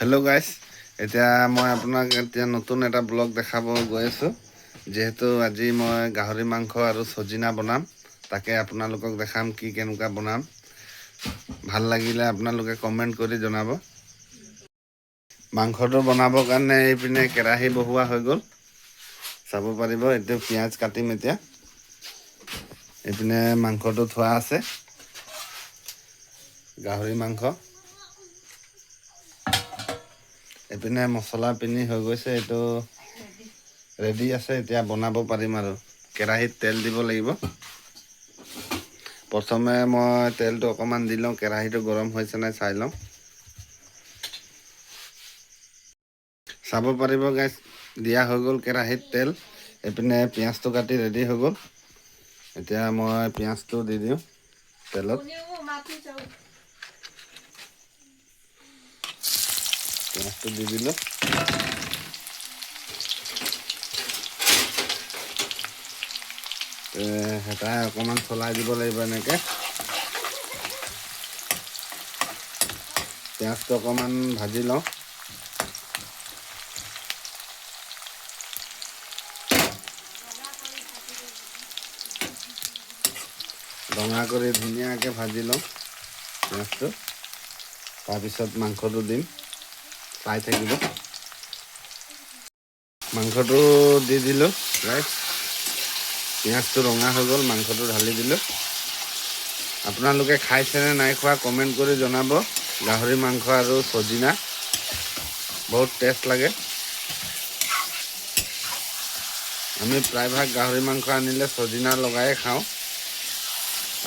Hello' guys, এতিয়া মই আপোনাক নতুন এটা ব্লগ দেখাব গৈ আছোঁ। যিহেতু আজি মই গাহৰি মাংস আৰু চজিনা বনাম, তাকে আপোনালোকক দেখাম কি কেনেকুৱা বনাম। ভাল লাগিলে আপোনালোকে কমেণ্ট কৰি জনাব। মাংসটো বনাবৰ কাৰণে এইপিনে কেৰাহী বহোৱা হৈ গ'ল, চাব পাৰিব। এইটো পিঁয়াজ কাটিম এতিয়া। এইপিনে মাংসটো থোৱা আছে, গাহৰি মাংস। এইপিনে মছলা পিনি হৈ গৈছে, এইটো ৰেডি আছে। এতিয়া বনাব পাৰিম আৰু কেৰাহীত তেল দিব লাগিব। প্ৰথমে মই তেলটো অকণমান দি লওঁ, কেৰাহীটো গৰম হৈছে নাই চাই লওঁ। চাব পাৰিব গাইজ, দিয়া হৈ গ'ল কেৰাহীত তেল। এইপিনে পিঁয়াজটো কাটি ৰেডি হৈ গ'ল। এতিয়া মই পিঁয়াজটো দি দিওঁ তেলত। পিঁয়াজটো দি দিলোঁ। হেতাই অকণমান চলাই দিব লাগিব এনেকৈ। পিঁয়াজটো অকণমান ভাজি লওঁ। ৰঙা কৰি ধুনীয়াকৈ ভাজি লওঁ পিঁয়াজটো। তাৰপিছত মাংসটো দিম, চাই থাকিব। মাংসটো দি দিলোঁ ৰাইট। পিঁয়াজটো ৰঙা হৈ গ'ল, মাংসটো ঢালি দিলোঁ। আপোনালোকে খাইছেনে নাই খোৱা কমেণ্ট কৰি জনাব। গাহৰি মাংস আৰু চজিনা বহুত টেষ্ট লাগে। আমি প্ৰায়ভাগ গাহৰি মাংস আনিলে চজিনা লগাই খাওঁ।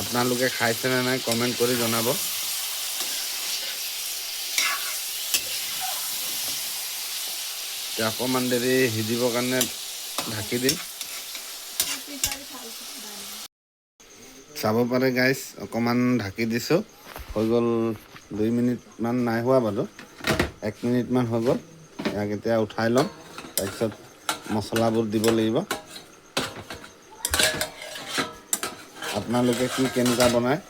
আপোনালোকে খাইছেনে নাই কমেণ্ট কৰি জনাব। এতিয়া অকণমান দেৰি সিজিবৰ কাৰণে ঢাকি দিম। চাব পাৰে গাইজ, অকণমান ঢাকি দিছোঁ। হৈ গ'ল 2 মিনিটমান, নাই হোৱা বাৰু 1 মিনিটমান হৈ গ'ল। ইয়াক এতিয়া উঠাই ল'ম, তাৰপিছত মছলাবোৰ দিব লাগিব। আপোনালোকে কি কেনেকুৱা বনায়?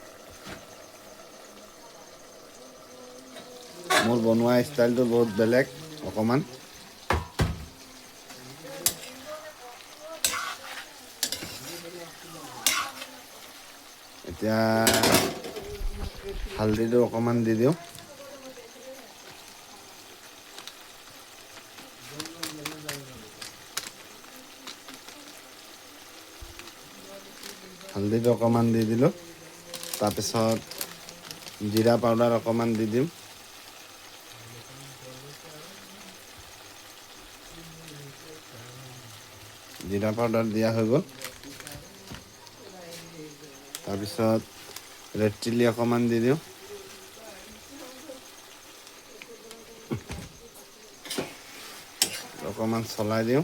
মোৰ বনোৱা ষ্টাইলটো বহুত বেলেগ অকণমান। এতিয়া হালধিটো অকণমান দি দিওঁ। হালধিটো অকণমান দি দিলোঁ। তাৰপিছত জিৰা পাউডাৰ অকণমান দি দিম। জিৰা পাউডাৰ দিয়া হৈ গ'ল। তাৰপিছত ৰেড চিলি অকণমান দি দিওঁ। অকণমান চলাই দিওঁ।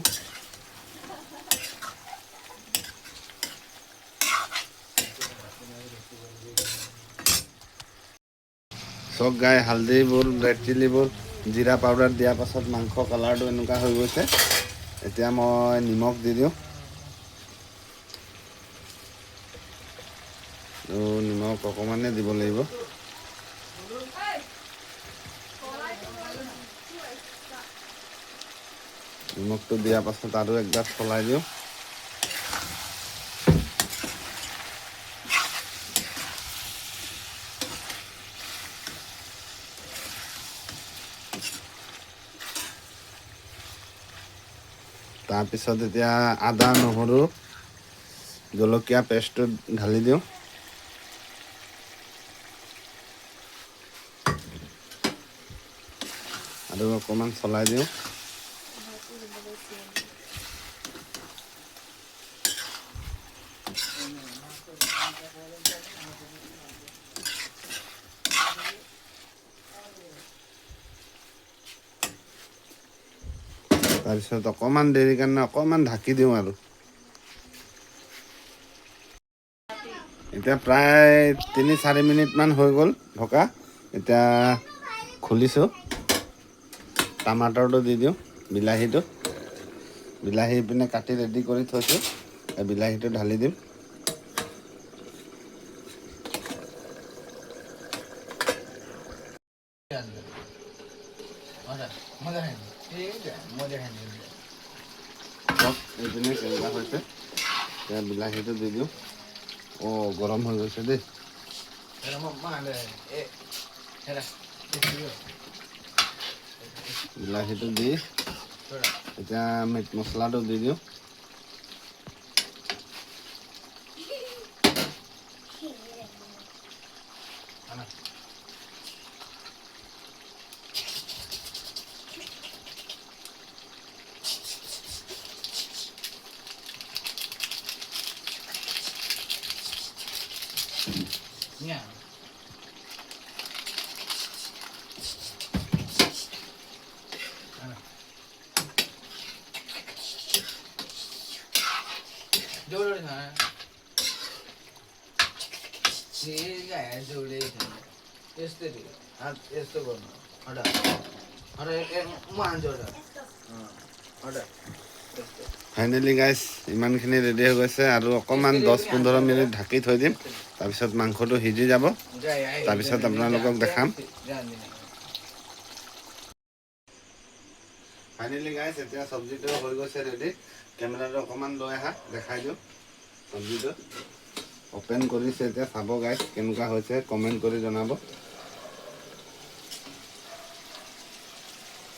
চব গাই হালধিবোৰ, ৰেড চিলিবোৰ, জিৰা পাউডাৰ দিয়াৰ পাছত মাংস কালাৰটো এনেকুৱা হৈ গৈছে। এতিয়া মই নিমখ দি দিওঁ। নিমখ অকণমানেই দিব লাগিব। নিমখটো দিয়াৰ পাছত আৰু একবাৰ চলাই দিওঁ। তাৰপিছত এতিয়া আদা, নহৰু, জলকীয়া পেষ্টটো ঢালি দিওঁ। আৰু অকণমান চলাই দিওঁ। তাৰপিছত অকণমান দেৰি কাৰণে অকণমান ঢাকি দিওঁ আৰু। এতিয়া প্ৰায় 3-4 মিনিটমান হৈ গ'ল ঢকা। এতিয়া খুলিছোঁ। টমাটৰটো দি দিওঁ, বিলাহী পিনে কাটি ৰেডি কৰি থৈছোঁ, এই বিলাহীটো ঢালি দিম। চব এইপিনে কেনেকুৱা হৈছে এতিয়া বিলাহীটো দি দিওঁ গৰম হৈ গৈছে দেই বিলাহীটো দি এতিয়া মিট মছলাটো দি দিওঁ ফাইনেলি গাইজ ইমানখিনি ৰেডি হৈ গৈছে আৰু অকণমান 10-15 মিনিট ঢাকি থৈ দিম তাৰপিছত মাংসটো সিজি যাব তাৰপিছত আপোনালোকক দেখাম ফাইনেলি গাইজ এতিয়া চব্জিটো হৈ গৈছে ৰেডি কেমেৰাটো অকণমান লৈ আহা দেখাই দিওঁ চব্জিটো অপেন কৰিছে এতিয়া চাব গাইজ কেনেকুৱা হৈছে কমেণ্ট কৰি জনাব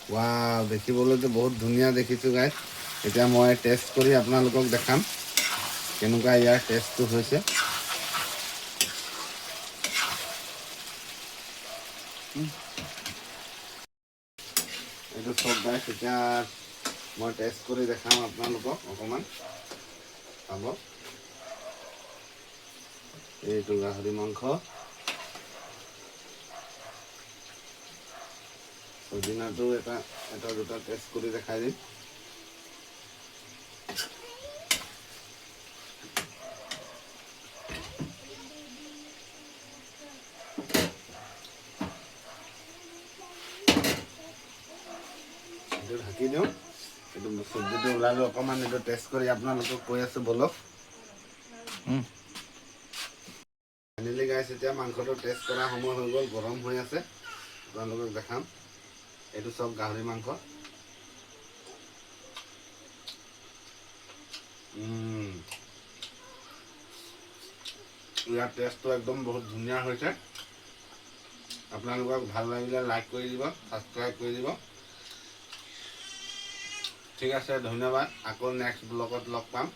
ৱাও দেখিবলৈতো বহুত ধুনীয়া দেখিছোঁ গাইজ এতিয়া মই টেষ্ট কৰি আপোনালোকক দেখাম কেনেকুৱা ইয়াৰ টেষ্টটো হৈছে এইটো চব গাইজ এতিয়া মই টেষ্ট কৰি দেখাম আপোনালোকক অকণমান চাব এইটো গাহৰি মাংস পুদিনাটো এটা দুটা টেষ্ট কৰি দেখাই দিম এইটো ঢাকি দিওঁ এইটো চব্জিটো ওলালে অকণমান এইটো টেষ্ট কৰি আপোনালোকক কৈ আছোঁ বলক ফাইনেলি গাইছ এতিয়া মাংসটো টেষ্ট কৰা সময় হৈ গ'ল গৰম হৈ আছে আপোনালোকক দেখাম এইটো চব গাহৰি মাংস ইয়াৰ টেষ্টটো একদম বহুত ধুনীয়া হৈছে আপোনালোকক ভাল লাগিলে লাইক কৰি দিব ছাবস্ক্ৰাইব কৰি দিব ঠিক আছে ধন্যবাদ আকৌ নেক্সট ব্লগত লগ পাম